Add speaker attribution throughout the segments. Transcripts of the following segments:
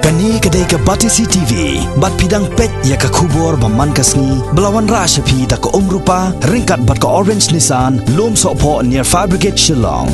Speaker 1: Kani kedai ke Batisi TV, bat pidang pet ya ke kubur baman kasni, belawan rasa pi da ke rupa, ringkat bat ke orange Nissan, lom sokpo near Fire Brigade Shillong.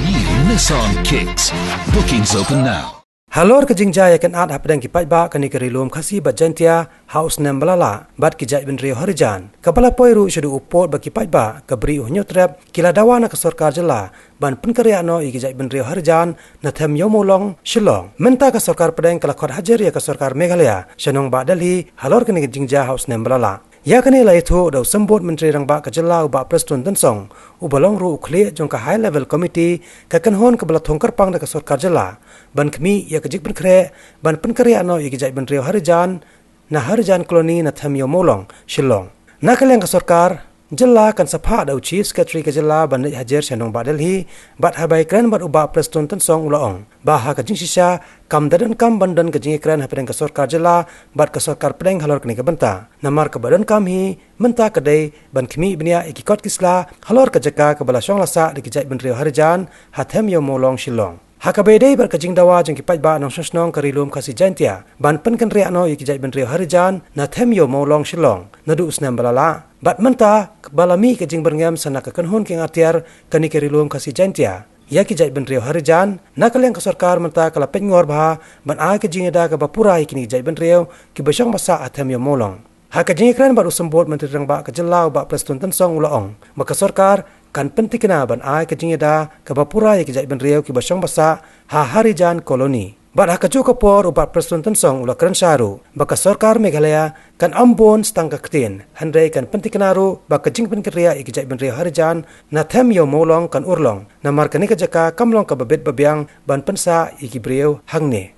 Speaker 2: New Nissan Kicks. Bookings open now.
Speaker 3: Halor ke jingjaya kan ad hapdang ki pajba kani keri lom khasi bat jantia house nem balala bat ki jai benri Harijan kabala poiru shudu upot baki pajba kabri nyotrap kila dawana ke Sorkar jela ban Pynkynriah no i ki jai benri Harijan na them yo Mawlong Shillong menta ke Sorkar pedang kala khot hajar ya ke Sorkar Meghalaya shanong ba Delhi halor kani ke jingja house nem balala ya kani la itu dau sambut menteri rang ba ke jela ba prestun tensong ubalong ru ukhle jong ka high level committee ka kan hon ke bala thongkar pang da ke Sorkar jela ban kemi ya kejik ben kre ban Pynkynriah no iki jai ben rio Harijan na Harijan koloni na tham yo Mawlong Shillong na kaleng ka Sorkar jela kan sapha da chief secretary ka jela ban hajer shanong ba Delhi bat habai kran bat uba prestun tan song ulaong ba ha ka jing sisa kam dadan kam bandan ka jing kran hapeng ka Sorkar jela bat ka Sorkar pedeng halor kni ka banta namar ka badan kam hi menta kadai ban kemi bnia ikikot kisla halor ka jaka ka bala shong lasa di jai ben rio Harijan ha tham yo Mawlong Shillong Hakabedei berkajing dawa jeng kipat ba nong sosnong karilum kasi jantia ban Pynkynriah no iki jai ben rio Harijan na them yo Mawlong Shillong nadu usnam balala bat menta balami kajing berngam sana ka kanhon king atiar kani karilum kasi jantia ya ki jai ben rio Harijan na kaleng ka Sorkar menta kala pengor ba ban a kajing ada ka bapura ikini jai ben rio ki besong basa athem yo Mawlong hakajing kran ba usambot menteri rang ba ka jelau ba prestun tan song ulaong maka Sorkar kan Pyntikna ban ai ke jingeda ke bapura ya ke jai ben rio ki basong basa ha Harijan koloni bat ha kaju kapor ubat prestun tensong ula kran saru baka Sorkar Meghalaya kan ambon stang ka ktin handai kan Pyntikna ru baka jing Pynkynriah ki jai ben rio Harijan na them yo Mawlong kan urlong na mar kan ka jaka kamlong ka babet babyang ban pensa iki brio hangne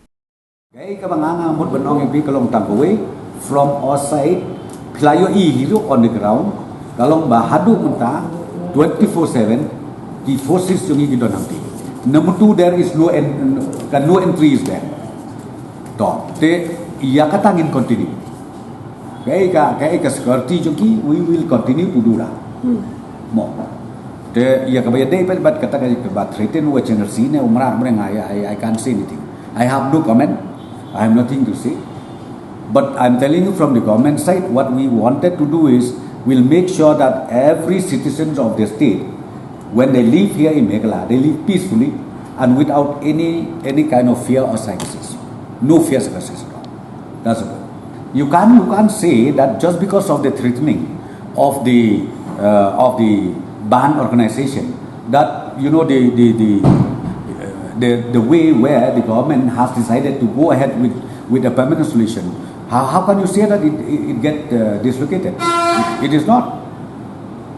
Speaker 4: gai ka banganga mut benong bi kalong tangwe from our side playo I hero on the ground kalong ba hadu menta 24/7 the forces jungi ki don hamti number 2 there is no entry is there to te ya katangin continue kai ka security jungi we will continue to do that mo te ya ka bay dei bat kata ka bat threaten wa channel scene umra I can't say anything I have no comment I have nothing to say but I'm telling you from the government side what we wanted to do is will make sure that every citizen of the state, when they live here in Meghalaya, they live peacefully and without any kind of fear or psychosis. No fear psychosis at all. That's all. You can't say that just because of the threatening of the band organization that the way where the government has decided to go ahead with a permanent solution. How can you say that it get dislocated? It is not.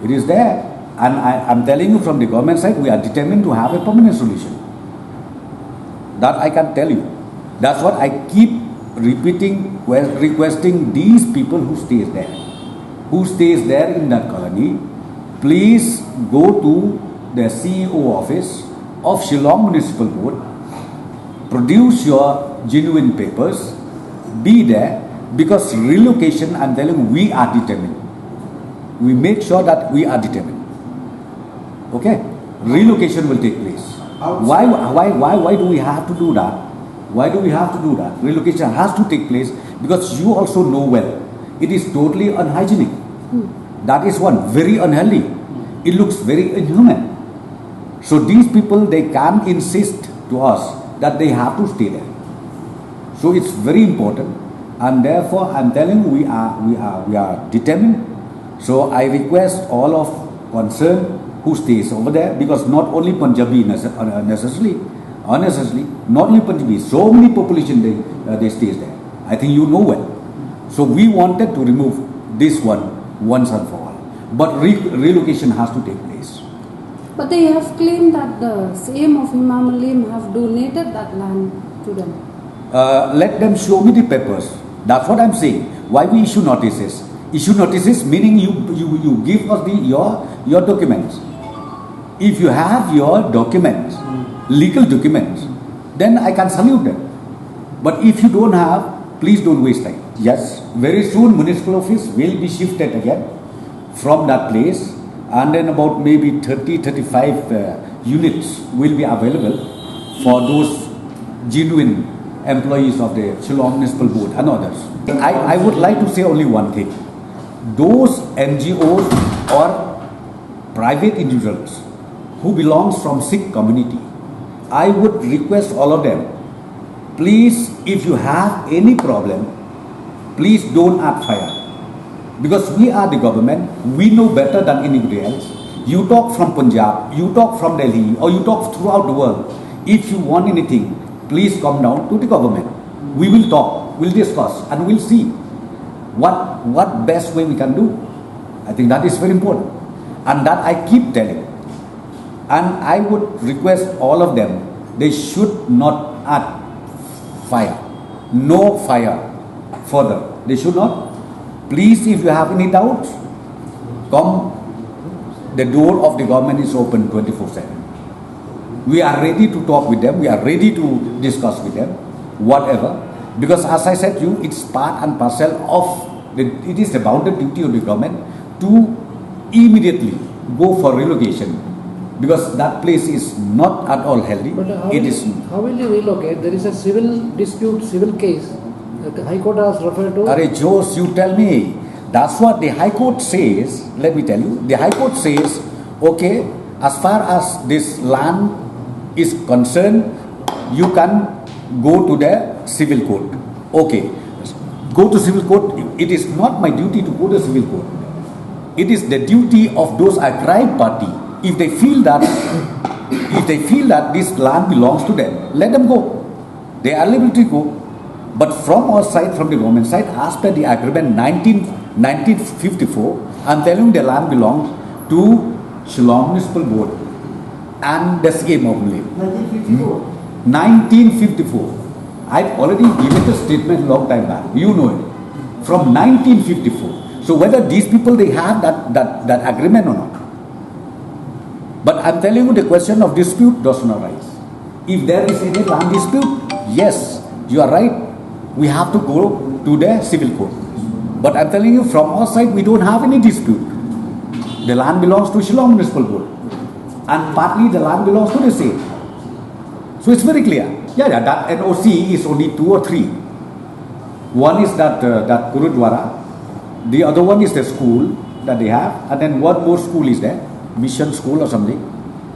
Speaker 4: It is there. And I'm telling you from the government side, we are determined to have a permanent solution. That I can tell you. That's what I keep repeating, requesting these people who stays there in that colony, please go to the CEO office of Shillong Municipal Board, produce your genuine papers, be there, because relocation, I'm telling you, we are determined. We make sure that we are determined. Okay? Relocation will take place. Why do we have to do that? Why do we have to do that? Relocation has to take place because you also know well, it is totally unhygienic. That is one, very unhealthy. It looks very inhuman. So these people, they can't insist to us that they have to stay there. So it's very important, and therefore I'm telling you, we are determined. So I request all of concerned who stays over there, because not only Punjabi unnecessarily, not only Punjabi, so many population they stays there. I think you know well. So we wanted to remove this one once and for all, but relocation has to take place.
Speaker 5: But they have claimed that the same of Imam Alim have donated that land to them.
Speaker 4: Let them show me the papers. That's what I'm saying. Why we issue notices? Issue notices meaning you give us your documents. If you have your documents, legal documents, then I can salute them. But if you don't have, please don't waste time. Yes, very soon municipal office will be shifted again from that place, and then about maybe 30-35 units will be available for those genuine employees of the Shillong Municipal Board and others. I would like to say only one thing. Those NGOs or private individuals who belongs from Sikh community, I would request all of them, please, if you have any problem, please don't add fire. Because we are the government, we know better than anybody else. You talk from Punjab, you talk from Delhi, or you talk throughout the world. If you want anything, please come down to the government. We will talk, we'll discuss, and we'll see what best way we can do. I think that is very important. And that I keep telling. And I would request all of them, they should not add fire. No fire further. They should not. Please, if you have any doubts, come. The door of the government is open 24/7. We are ready to talk with them. We are ready to discuss with them, whatever. Because as I said to you, it's part and parcel of it is the bounded duty of the government to immediately go for relocation. Because that place is not at all healthy.
Speaker 6: But
Speaker 4: How
Speaker 6: will you relocate? There is a civil dispute, civil case. The High Court has referred to.
Speaker 4: Jose, you tell me. That's what the High Court says. Let me tell you. The High Court says, okay, as far as this land is concerned, you can go to the civil court. Okay, go to civil court. It is not my duty to go to civil court. It is the duty of those aggrieved party. If they feel that this land belongs to them, let them go. They are able to go. But from our side, from the government side, as per the agreement 1954, I'm telling you the land belongs to Shillong Municipal Board and the CM of Mawlong. 1954. I've already given the statement long time back. You know it. From 1954. So whether these people, they have that agreement or not. But I'm telling you, the question of dispute does not arise. If there is any land dispute, yes, you are right. We have to go to the civil court. But I'm telling you, from our side, we don't have any dispute. The land belongs to Shillong Municipal Board. And partly the land belongs to the state. So it's very clear. Yeah, that NOC is only 2 or 3. One is that Gurudwara. The other one is the school that they have. And then one more school is there. Mission school or something.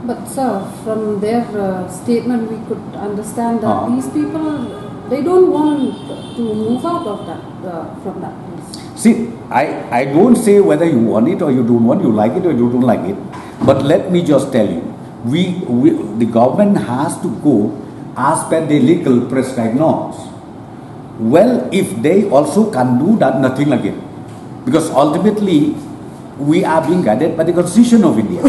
Speaker 5: But sir, from their statement we could understand that these people, they don't want to move out of that from that place.
Speaker 4: See, I don't say whether you want it or you don't want, you like it or you don't like it. But let me just tell you, the government has to go as per the legal prescribed norms. Well, if they also can do that, nothing again. Because ultimately, we are being guided by the Constitution of India.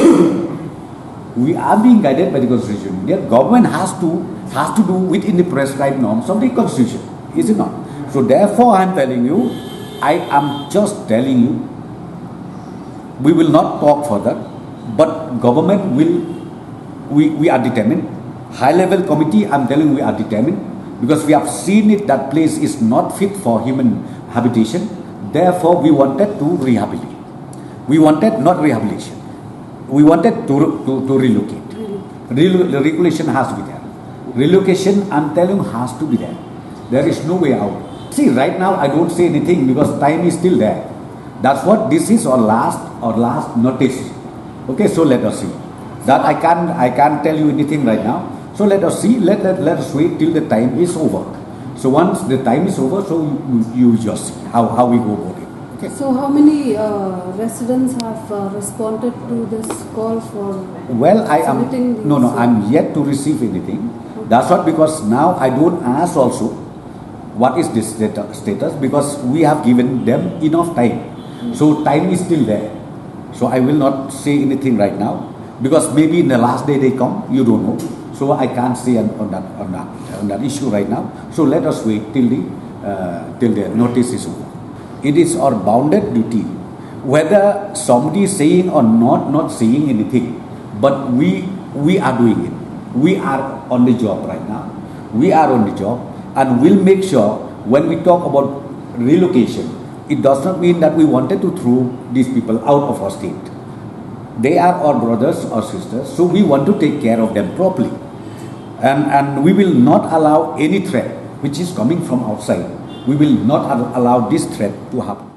Speaker 4: We are being guided by the Constitution of India. Government has to do within the prescribed norms of the Constitution, is it not? So therefore, I am telling you, I am just telling you, we will not talk further, but government will, we are determined. High level committee, I am telling you, we are determined, because we have seen it, that place is not fit for human habitation. Therefore, we wanted to rehabilitate. We wanted not rehabilitation. We wanted to relocate. Regulation has to be there. Relocation, I'm telling you, has to be there. There is no way out. See, right now I don't say anything because time is still there. That's what this is, our last notice. Okay, so let us see. That I can't tell you anything right now. So let us see. Let us wait till the time is over. So once the time is over, so you just see how we go about it. Okay.
Speaker 5: So how many residents have responded to this call for?
Speaker 4: Well, I'm yet to receive anything.
Speaker 5: Okay.
Speaker 4: That's what, because now I don't ask also what is this status, because we have given them enough time. So time is still there. So I will not say anything right now, because maybe in the last day they come, you don't know. So I can't say on that issue right now. So let us wait till the notice is over. It is our bounded duty, whether somebody is saying or not saying anything, but we are doing it. We are on the job right now. We are on the job, and we'll make sure when we talk about relocation, it does not mean that we wanted to throw these people out of our state. They are our brothers or sisters, so we want to take care of them properly. And we will not allow any threat which is coming from outside. We will not allow this threat to happen.